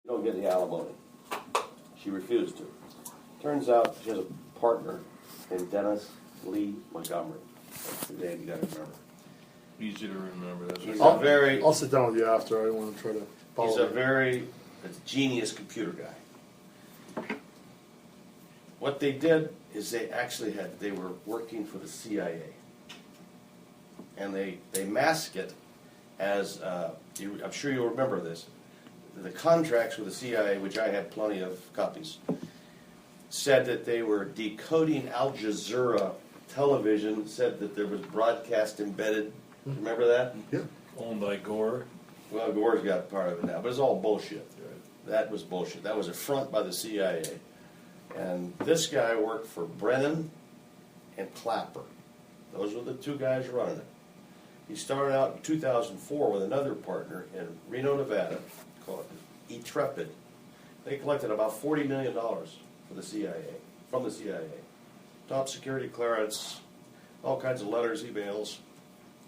don't get the alimony. She refused to. Turns out she has a partner named Dennis Montgomery. That's the name you got to remember. Easy to remember. That's He's right. a very. I'll sit down with you after. I don't want to try to follow. He's a very genius computer guy. What they did is they were working for the CIA, and they mask it as I'm sure you'll remember this. The contracts with the CIA, which I had plenty of copies, said that they were decoding Al Jazeera television. Said that there was broadcast embedded. Remember that? Yeah. Owned by Gore. Well, Gore's got part of it now, but it's all bullshit. That was bullshit. That was a front by the CIA. And this guy worked for Brennan and Clapper. Those were the two guys running it. He started out in 2004 with another partner in Reno, Nevada, called Intrepid. They collected about $40 million for the CIA, from the CIA. Top security clearance, all kinds of letters, emails,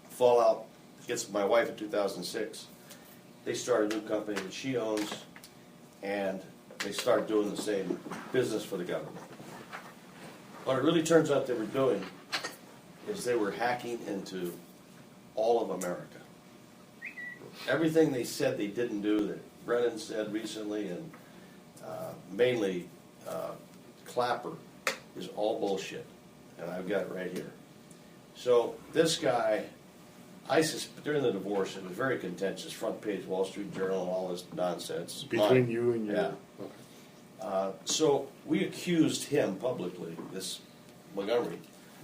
fallout. Gets my wife in 2006. They start a new company that she owns, and they start doing the same business for the government. What it really turns out they were doing is they were hacking into all of America. Everything they said they didn't do, that Brennan said recently, and mainly Clapper, is all bullshit. And I've got it right here. So this guy, during the divorce, it was very contentious, front page Wall Street Journal and all this nonsense. Between you and you. Yeah. Okay. So we accused him publicly, this Montgomery,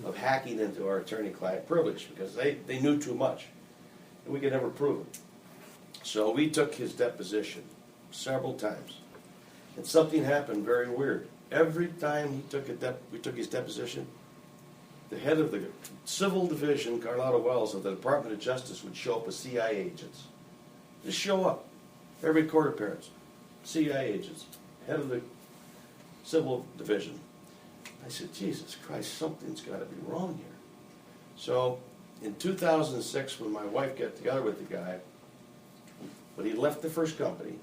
of hacking into our attorney-client privilege because they knew too much, and we could never prove it. So we took his deposition several times, and something happened very weird. Every time we took his deposition, the head of the civil division, Carlotta Wells, of the Department of Justice would show up with CIA agents. Just show up. Every court appearance. CIA agents. Head of the civil division. I said, Jesus Christ, something's got to be wrong here. So in 2006, when my wife got together with the guy, when he left the first company,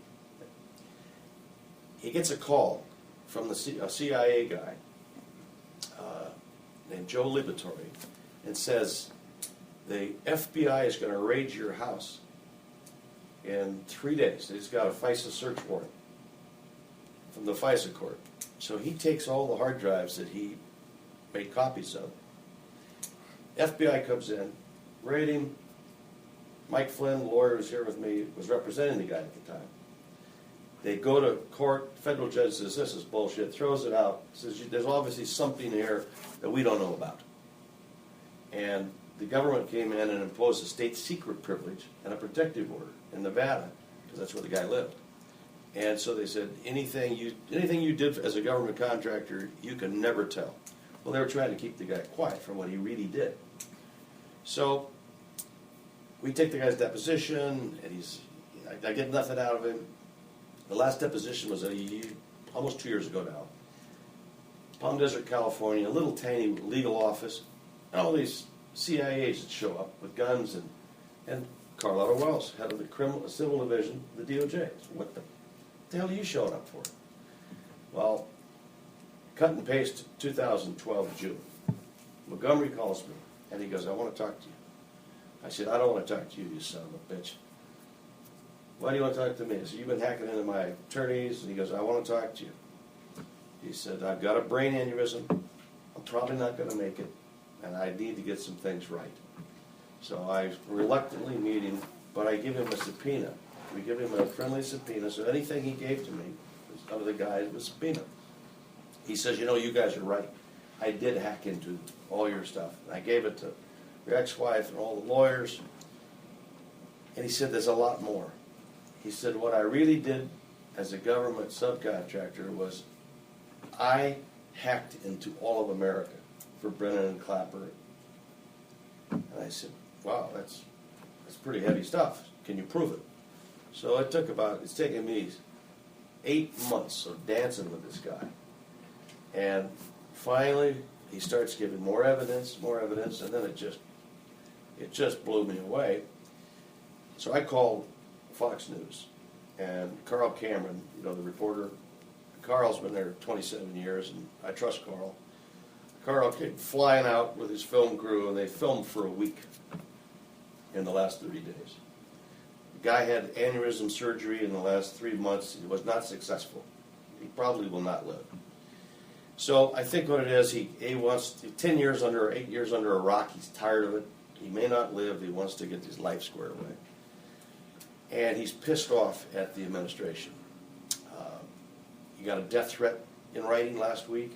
he gets a call from a CIA guy named Joe Liberatore, and says, the FBI is going to raid your house in 3 days. They just got a FISA search warrant from the FISA court. So he takes all the hard drives that he made copies of. FBI comes in, raid him. Mike Flynn, the lawyer who's here with me, was representing the guy at the time. They go to court, federal judge says, this is bullshit, throws it out, says, there's obviously something here that we don't know about. And the government came in and imposed a state secret privilege and a protective order in Nevada, because that's where the guy lived. And so they said, anything you did as a government contractor, you can never tell. Well, they were trying to keep the guy quiet from what he really did. So we take the guy's deposition, and I get nothing out of him. The last deposition was almost 2 years ago now. Palm Desert, California, a little tiny legal office, and all these CIA agents show up with guns, and Carlotta Wells, head of the civil division, the DOJ. So what the hell are you showing up for? Well, cut and paste 2012 June. Montgomery calls me, and he goes, I want to talk to you. I said, I don't want to talk to you, you son of a bitch. Why do you want to talk to me? I said, you've been hacking into my attorneys. And he goes, I want to talk to you. He said, I've got a brain aneurysm. I'm probably not going to make it, and I need to get some things right. So I reluctantly meet him, but I give him a subpoena. We give him a friendly subpoena, so anything he gave to me, under the guise of a subpoena. He says, you know, you guys are right. I did hack into all your stuff. And I gave it to your ex-wife and all the lawyers. And he said, there's a lot more. He said, what I really did as a government subcontractor was I hacked into all of America for Brennan and Clapper. And I said, wow, that's pretty heavy stuff. Can you prove it? So it's taken me 8 months of dancing with this guy. And finally, he starts giving more evidence, and then it just blew me away. So I called Fox News, and Carl Cameron, you know, the reporter. Carl's been there 27 years, and I trust Carl. Carl came flying out with his film crew, and they filmed for a week in the last 30 days. The guy had aneurysm surgery in the last 3 months. He was not successful. He probably will not live. So I think what it is, he wants 10 years under, 8 years under a rock. He's tired of it. He may not live. He wants to get his life squared away. And he's pissed off at the administration. He got a death threat in writing last week.